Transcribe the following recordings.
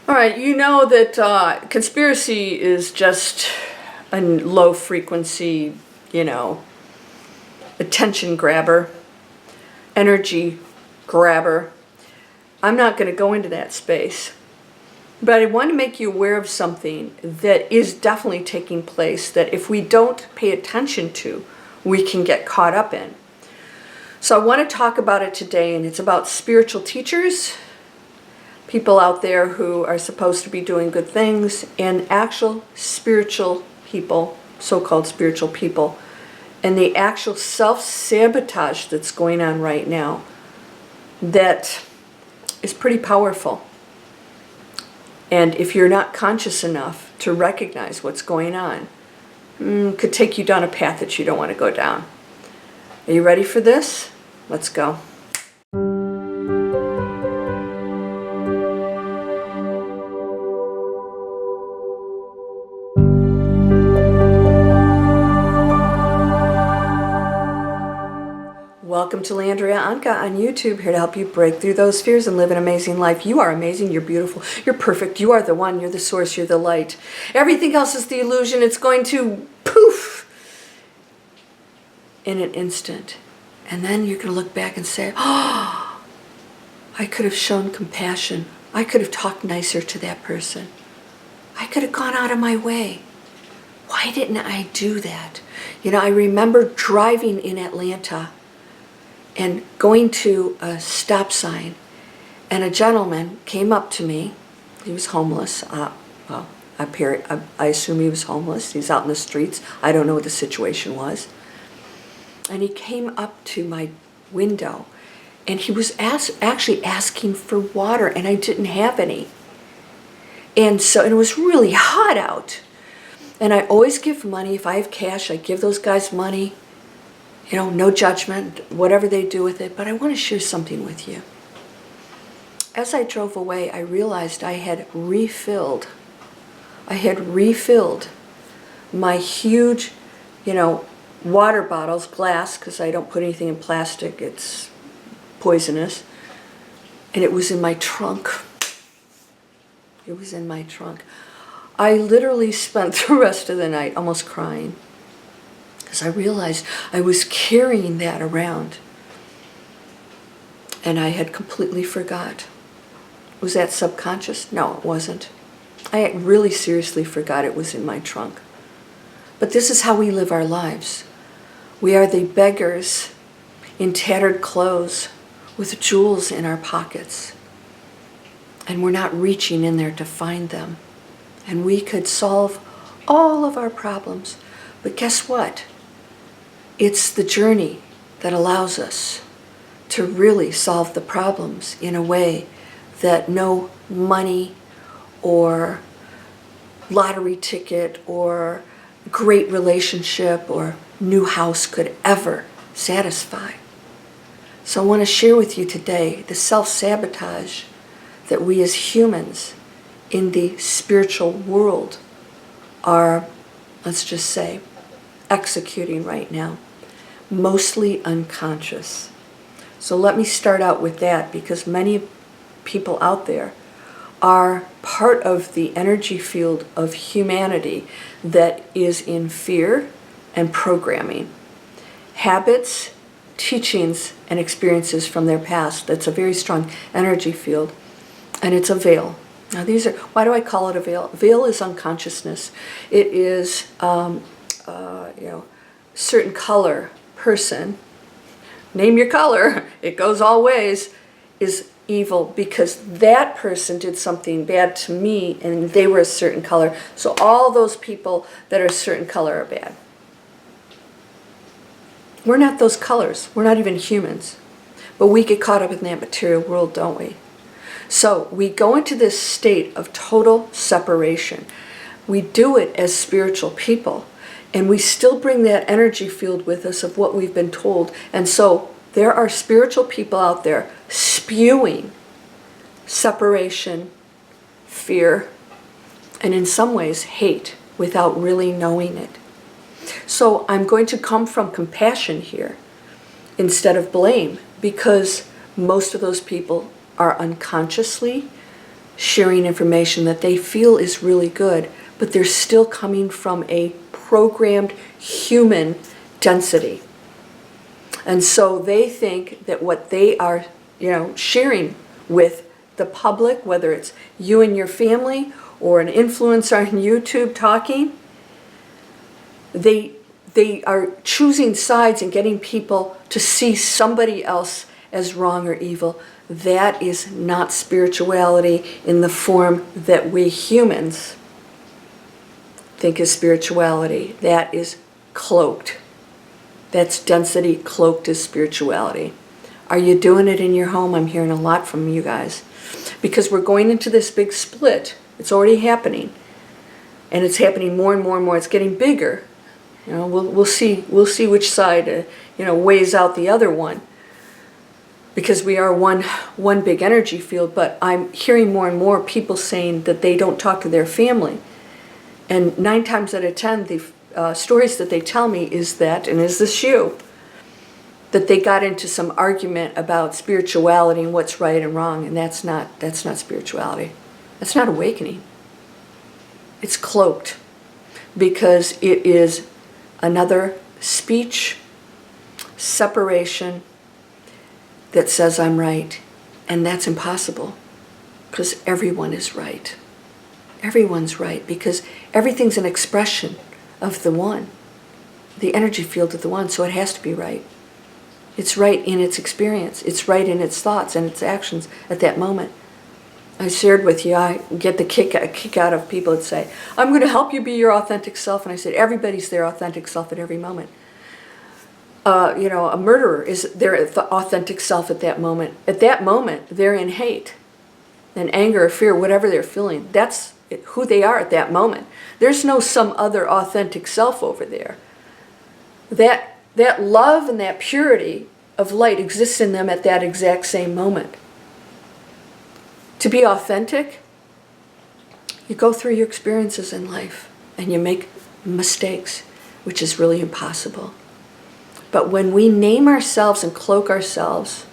All right, you know that conspiracy is just a low frequency, attention grabber, energy grabber. I'm not going to go into that space. But I want to make you aware of something that is definitely taking place that if we don't pay attention to, we can get caught up in. So I want to talk about it today, and it's about spiritual teachers, people out there who are supposed to be doing good things, and actual spiritual people, so-called spiritual people, and the actual self-sabotage that's going on right now that is pretty powerful. And if you're not conscious enough to recognize what's going on, could take you down a path that you don't want to go down. Are you ready for this? Let's go. Welcome to Landria Onkka on YouTube, here to help you break through those fears and live an amazing life. You are amazing, you're beautiful, you're perfect, you are the one, you're the source, you're the light. Everything else is the illusion. It's going to poof in an instant. And then you're going to look back and say, oh, I could have shown compassion. I could have talked nicer to that person. I could have gone out of my way. Why didn't I do that? I remember driving in Atlanta and going to a stop sign, and a gentleman came up to me. He was homeless. I assume he was homeless. He's out in the streets. I don't know what the situation was. And he came up to my window, and he was actually asking for water, and I didn't have any. And it was really hot out. And I always give money. If I have cash, I give those guys money. No judgment, whatever they do with it. But I want to share something with you. As I drove away, I realized I had refilled my huge, water bottles, glass, because I don't put anything in plastic. It's poisonous. And it was in my trunk. It was in my trunk. I literally spent the rest of the night almost crying, because I realized I was carrying that around, and I had completely forgot. Was that subconscious? No, it wasn't. I really seriously forgot it was in my trunk. But this is how we live our lives. We are the beggars in tattered clothes with jewels in our pockets, and we're not reaching in there to find them. And we could solve all of our problems, but guess what? It's the journey that allows us to really solve the problems in a way that no money or lottery ticket or great relationship or new house could ever satisfy. So I want to share with you today the self-sabotage that we as humans in the spiritual world are, let's just say, executing right now, mostly unconscious. So let me start out with that, because many people out there are part of the energy field of humanity that is in fear and programming, habits, teachings, and experiences from their past. That's a very strong energy field, and it's a veil. Now why do I call it a veil? Veil is unconsciousness. It is, certain color, person, name your color, it goes all ways, is evil because that person did something bad to me and they were a certain color. So all those people that are a certain color are bad. We're not those colors. We're not even humans. But we get caught up in that material world, don't we? So we go into this state of total separation. We do it as spiritual people, and we still bring that energy field with us of what we've been told. And so there are spiritual people out there spewing separation, fear, and in some ways hate without really knowing it. So I'm going to come from compassion here instead of blame, because most of those people are unconsciously sharing information that they feel is really good, but they're still coming from a programmed human density. And so they think that what they are, sharing with the public, whether it's you and your family or an influencer on YouTube talking, they are choosing sides and getting people to see somebody else as wrong or evil. That is not spirituality in the form that we humans think is spirituality. That is cloaked. That's density cloaked as spirituality. Are you doing it in your home? I'm hearing a lot from you guys. Because we're going into this big split. It's already happening. And it's happening more and more and more. It's getting bigger. We'll see which side weighs out the other one. Because we are one big energy field, but I'm hearing more and more people saying that they don't talk to their family. And 9 times out of 10, the stories that they tell me is that, and is this you, that they got into some argument about spirituality and what's right and wrong, and that's not spirituality. That's not awakening. It's cloaked because it is another speech, separation, that says I'm right, and that's impossible because everyone is right. Everyone's right because everything's an expression of the one, the energy field of the one, so it has to be right. It's right in its experience. It's right in its thoughts and its actions at that moment. I shared with you, I get the kick out of people that say, I'm going to help you be your authentic self, and I said, everybody's their authentic self at every moment. A murderer is their authentic self at that moment. At that moment, they're in hate and anger or fear, whatever they're feeling. That's who they are at that moment. There's no some other authentic self over there. That love and that purity of light exists in them at that exact same moment. To be authentic, you go through your experiences in life and you make mistakes, which is really impossible. But when we name ourselves and cloak ourselves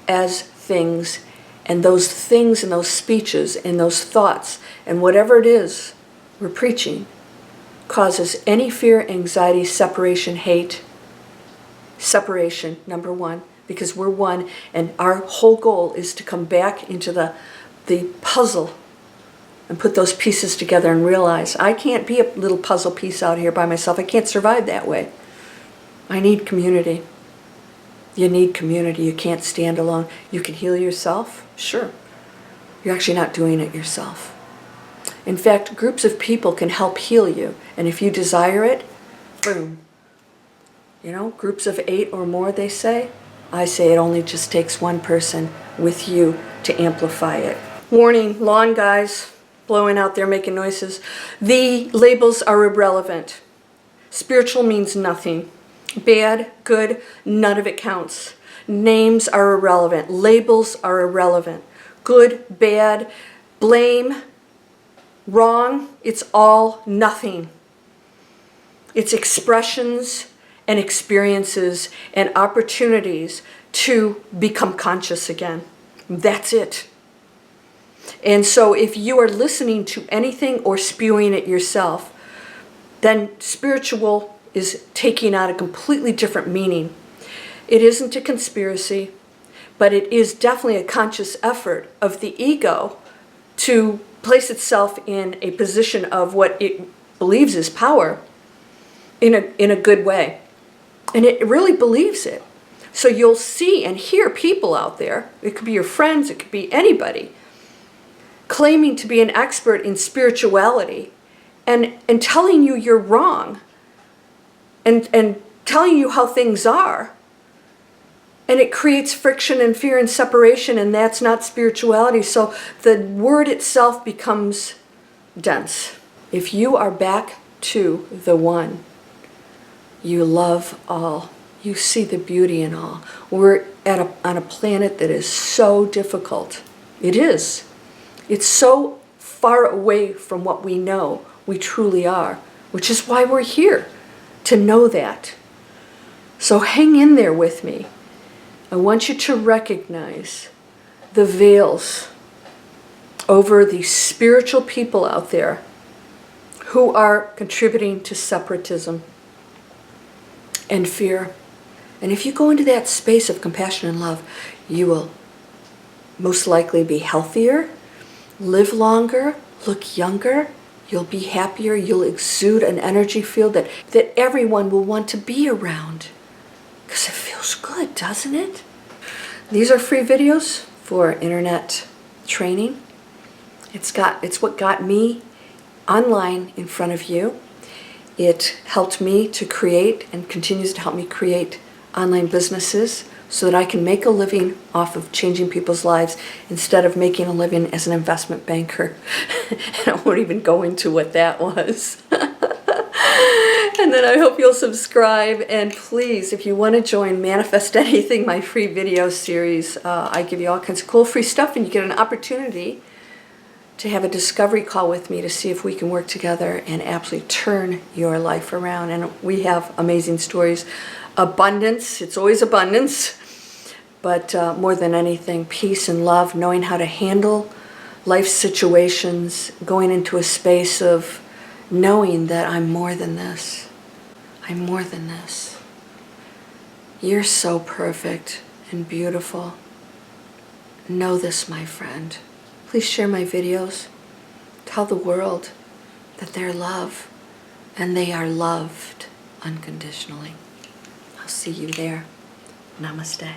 as things, and those things and those speeches and those thoughts and whatever it is we're preaching causes any fear, anxiety, separation, hate. Separation, number one, because we're one, and our whole goal is to come back into the puzzle and put those pieces together and realize I can't be a little puzzle piece out here by myself. I can't survive that way. I need community. You need community. You can't stand alone. You can heal yourself, sure. You're actually not doing it yourself. In fact, groups of people can help heal you. And if you desire it, boom. Groups of 8 or more, they say. I say it only just takes one person with you to amplify it. Warning, lawn guys blowing out there making noises. The labels are irrelevant. Spiritual means nothing. Bad, good, none of it counts. Names are irrelevant. Labels are irrelevant. Good, bad, blame, wrong, it's all nothing. It's expressions and experiences and opportunities to become conscious again. That's it. And so if you are listening to anything or spewing it yourself, then spiritual is taking on a completely different meaning. It isn't a conspiracy, but it is definitely a conscious effort of the ego to place itself in a position of what it believes is power in a good way. And it really believes it. So you'll see and hear people out there, it could be your friends, it could be anybody, claiming to be an expert in spirituality and telling you you're wrong. And telling you how things are. And it creates friction and fear and separation, and that's not spirituality. So the word itself becomes dense. If you are back to the one, you love all. You see the beauty in all. We're on a planet that is so difficult. It is. It's so far away from what we know we truly are, which is why we're here. To know that. So hang in there with me. I want you to recognize the veils over the spiritual people out there who are contributing to separatism and fear. And if you go into that space of compassion and love, you will most likely be healthier, live longer, look younger, you'll be happier, you'll exude an energy field that everyone will want to be around. Because it feels good, doesn't it? These are free videos for internet training. It's what got me online in front of you. It helped me to create and continues to help me create online businesses so that I can make a living off of changing people's lives instead of making a living as an investment banker. And I won't even go into what that was. And then I hope you'll subscribe, and please, if you want to join Manifest Anything, my free video series, I give you all kinds of cool free stuff, and you get an opportunity to have a discovery call with me to see if we can work together and absolutely turn your life around. And we have amazing stories. Abundance, it's always abundance, but more than anything, peace and love, knowing how to handle life situations, going into a space of knowing that I'm more than this. I'm more than this. You're so perfect and beautiful. Know this, my friend. Please share my videos. Tell the world that they're loved and they are loved unconditionally. I'll see you there. Namaste.